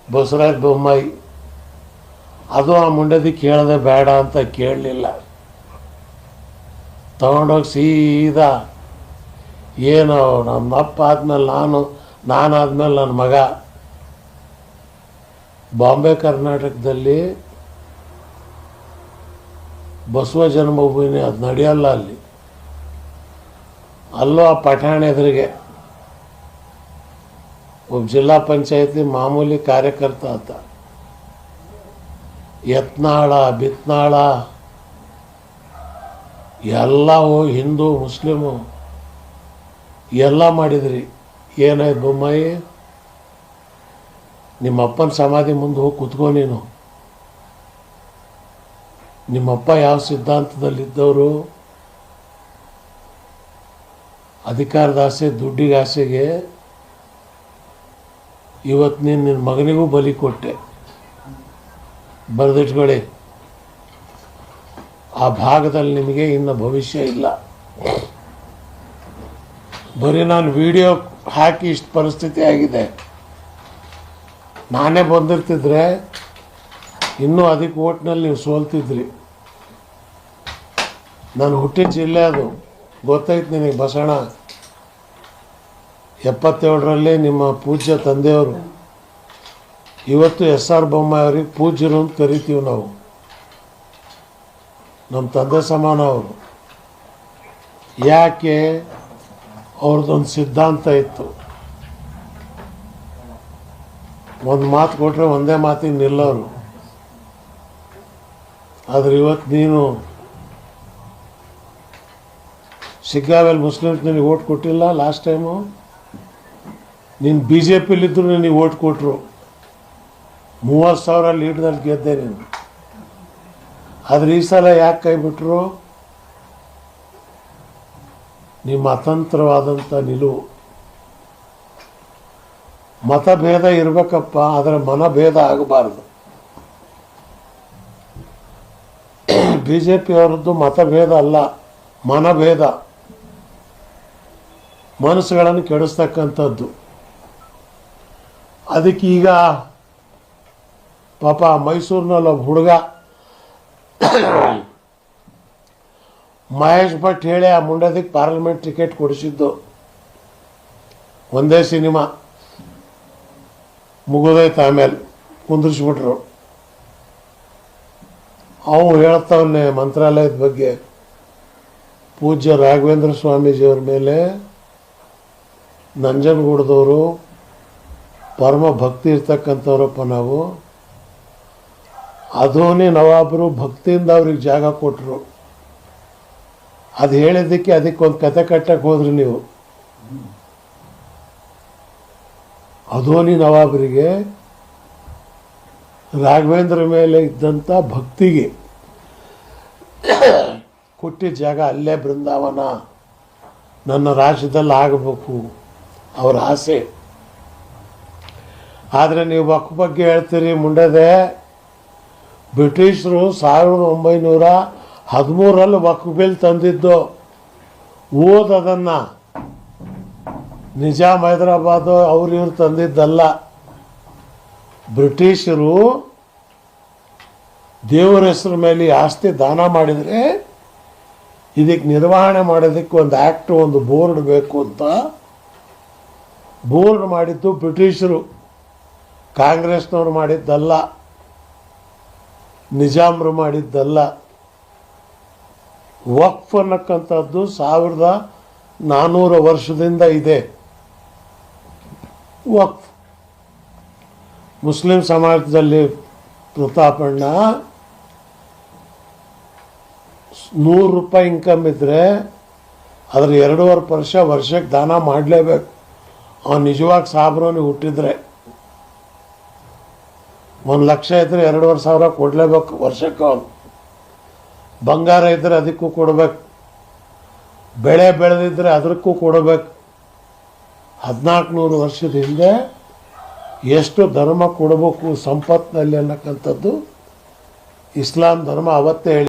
ಬಸವರಾಜ ಬೊಮ್ಮಾಯಿ. ಅದು ಆ ಮುಂಡದಿ ಕೇಳದೆ ಬೇಡ ಅಂತ ಕೇಳಲಿಲ್ಲ, ತಗೊಂಡೋಗಿ ಸೀದಾ ಏನು ನಮ್ಮ ಅಪ್ಪ ಆದಮೇಲೆ ನಾನಾದ್ಮೇಲೆ ನನ್ನ ಮಗ ಬಾಂಬೆ ಕರ್ನಾಟಕದಲ್ಲಿ ಬಸವ ಜನ್ಮಭೂಮಿ ಅದು ನಡೆಯಲ್ಲ ಅಲ್ಲಿ. ಅಲ್ಲೂ ಆ ಪಠಾಣ ಎದುರಿಗೆ ಒಬ್ಬ ಜಿಲ್ಲಾ ಪಂಚಾಯತಿ ಮಾಮೂಲಿ ಕಾರ್ಯಕರ್ತ ಆತ. ಯತ್ನಾಳ ಬಿತ್ನಾಳ ಎಲ್ಲ ಹಿಂದೂ ಮುಸ್ಲಿಮು ಎಲ್ಲ ಮಾಡಿದ್ರಿ. ಏನಾಯ್ತು ಬೊಮ್ಮಾಯಿ, ನಿಮ್ಮಪ್ಪನ ಸಮಾಧಿ ಮುಂದೆ ಹೋಗಿ ಕೂತ್ಕೋ ನೀನು. ನಿಮ್ಮಪ್ಪ ಯಾವ ಸಿದ್ಧಾಂತದಲ್ಲಿದ್ದವರು? ಅಧಿಕಾರದ ಆಸೆ, ದುಡ್ಡಿಗೆ ಆಸೆಗೆ ಇವತ್ತು ನೀನು ನಿನ್ನ ಮಗನಿಗೂ ಬಲಿ ಕೊಟ್ಟೆ. ಬರೆದಿಟ್ಕೊಳ್ಳಿ, ಆ ಭಾಗದಲ್ಲಿ ನಿಮಗೆ ಇನ್ನು ಭವಿಷ್ಯ ಇಲ್ಲ. ಬರೀ ನಾನು ವಿಡಿಯೋ ಹಾಕಿ ಇಷ್ಟು ಪರಿಸ್ಥಿತಿ ಆಗಿದೆ. ನಾನೇ ಬಂದಿರ್ತಿದ್ರೆ ಇನ್ನೂ ಅದಕ್ಕೆ ಓಟ್ನಲ್ಲಿ ನೀವು ಸೋಲ್ತಿದ್ರಿ. ನಾನು ಹುಟ್ಟಿದ ಜಿಲ್ಲೆ ಅದು, ಗೊತ್ತೈತೆ ನಿನಗೆ. ಬಸವಣ್ಣ 77ರಲ್ಲಿ ನಿಮ್ಮ ಪೂಜ್ಯ ತಂದೆಯವರು, ಇವತ್ತು SR ಬೊಮ್ಮಾಯಿ ಅವ್ರಿಗೆ ಪೂಜ್ಯರು ಅಂತ ಕರಿತೀವಿ ನಾವು. ನಮ್ಮ ತಂದೆ ಸಮಾನ ಅವರು. ಯಾಕೆ? ಅವ್ರದ್ದೊಂದು ಸಿದ್ಧಾಂತ ಇತ್ತು. ಒಂದು ಮಾತು ಕೊಟ್ಟರೆ ಒಂದೇ ಮಾತಿಗೆ ನಿಲ್ಲೋರು. ಆದರೆ ಇವತ್ತು ನೀನು ಶಿಗ್ಗಾವಲ್ಲಿ ಮುಸ್ಲಿಮ್ಸ್ ನಿನಗೆ ಓಟ್ ಕೊಟ್ಟಿಲ್ಲ. ಲಾಸ್ಟ್ ಟೈಮು ನೀನು BJPಲಿದ್ದರೂ ನಿನಗೆ ಓಟ್ ಕೊಟ್ಟರು. 30,000 ಲೀಡ್ನಲ್ಲಿ ಗೆದ್ದೆ ನೀನು. ಆದರೆ ಈ ಸಲ ಯಾಕೆ ಕೈ ಬಿಟ್ಟರು? ನಿಮ್ಮ ಅತಂತ್ರವಾದಂಥ ನಿಲುವು. ಮತಭೇದ ಇರಬೇಕಪ್ಪ, ಆದರೆ ಮನಭೇದ ಆಗಬಾರ್ದು. BJP ಅವರದ್ದು ಮತಭೇದ ಅಲ್ಲ, ಮನಭೇದ, ಮನಸ್ಸುಗಳನ್ನು ಕೆಡಿಸ್ತಕ್ಕಂಥದ್ದು. ಅದಕ್ಕೀಗ ಪಾಪ ಮೈಸೂರಿನಲ್ಲಿ ಒಬ್ಬ ಹುಡುಗ ಮಹೇಶ್ ಭಟ್ ಹೇಳಿ ಆ ಮುಂಡದಿಕ್ಕೆ ಪಾರ್ಲಿಮೆಂಟ್ ಟಿಕೆಟ್ ಕೊಡಿಸಿದ್ದು. ಒಂದೇ ಸಿನಿಮಾ ಮುಗಿದೈತೆ, ಆಮೇಲೆ ಕುಂದಿರಿಸ್ಬಿಟ್ರು. ಅವನು ಹೇಳ್ತಾವನ್ನೇ ಮಂತ್ರಾಲಯದ ಬಗ್ಗೆ, ಪೂಜ್ಯ ರಾಘವೇಂದ್ರ ಸ್ವಾಮೀಜಿಯವ್ರ ಮೇಲೆ ನಂಜನಗೂಡದವರು ಪರಮ ಭಕ್ತಿ ಇರ್ತಕ್ಕಂಥವ್ರಪ್ಪ ನಾವು. ಅದೋನಿ ನವಾಬರು ಭಕ್ತಿಯಿಂದ ಅವ್ರಿಗೆ ಜಾಗ ಕೊಟ್ಟರು. ಅದು ಹೇಳಿದ್ದಕ್ಕೆ ಅದಕ್ಕೊಂದು ಕತೆ ಕಟ್ಟಕ್ಕೆ ಹೋದ್ರಿ ನೀವು. ಅದೋನಿ ನವಾಬರಿಗೆ ರಾಘವೇಂದ್ರ ಮೇಲೆ ಇದ್ದಂಥ ಭಕ್ತಿಗೆ ಕೊಟ್ಟಿದ್ದ ಜಾಗ ಅಲ್ಲೇ ಬೃಂದಾವನ ನನ್ನ ರಾಜ್ಯದಲ್ಲಿ ಆಗಬೇಕು ಅವರ ಆಸೆ. ಆದರೆ ನೀವು ವಕ್ಫ್ ಬಗ್ಗೆ ಹೇಳ್ತೀರಿ. ಮುಂಡದೆ ಬ್ರಿಟಿಷರು 1913ರಲ್ಲಿ ವಕ್ಫ್ ಬಿಲ್ ತಂದಿದ್ದು. ಓದೋದನ್ನು ನಿಜಾಮ್ ಹೈದರಾಬಾದು ಇವ್ರು ತಂದಿದ್ದಲ್ಲ. ಬ್ರಿಟಿಷರು ದೇವರ ಹೆಸರು ಮೇಲೆ ಆಸ್ತಿ ದಾನ ಮಾಡಿದರೆ ಇದಕ್ಕೆ ನಿರ್ವಹಣೆ ಮಾಡೋದಕ್ಕೆ ಒಂದು ಆ್ಯಕ್ಟ್, ಒಂದು ಬೋರ್ಡ್ ಬೇಕು ಅಂತ ಬೋರ್ಡ್ ಮಾಡಿದ್ದು ಬ್ರಿಟಿಷರು. ಕಾಂಗ್ರೆಸ್ನವ್ರು ಮಾಡಿದ್ದಲ್ಲ, ನಿಜಾಮ್ರು ಮಾಡಿದ್ದಲ್ಲ. ವಕ್ಫ್ ಅನ್ನಕ್ಕಂಥದ್ದು 1400 ವರ್ಷದಿಂದ ಇದೆ. ವಕ್ಫ್ ಮುಸ್ಲಿಂ ಸಮಾಜದಲ್ಲಿ ಪ್ರತಾಪಣ್ಣ ₹100 ಇನ್ಕಮ್ ಇದ್ದರೆ ಅದರ 2.5 ವರ್ಷಕ್ಕೆ ದಾನ ಮಾಡಲೇಬೇಕು. ಅವನು ನಿಜವಾಗಿ ಸಾಬ್ರೋನಿಗೆ ಹುಟ್ಟಿದ್ರೆ 1 ಲಕ್ಷ ಇದ್ದರೆ 2,500 ಕೊಡಲೇಬೇಕು ವರ್ಷಕ್ಕೆ. ಅವನು ಬಂಗಾರ ಇದ್ದರೆ ಅದಕ್ಕೂ ಕೊಡಬೇಕು, ಬೆಳೆ ಬೆಳೆದಿದ್ದರೆ ಅದಕ್ಕೂ ಕೊಡಬೇಕು. 1400 ವರ್ಷದ ಹಿಂದೆ ಎಷ್ಟು ಧರ್ಮ ಕೊಡಬೇಕು ಸಂಪತ್ತಿನಲ್ಲಿ ಅನ್ನಕ್ಕಂಥದ್ದು ಇಸ್ಲಾಂ ಧರ್ಮ ಅವತ್ತೇ ಹೇಳಿ.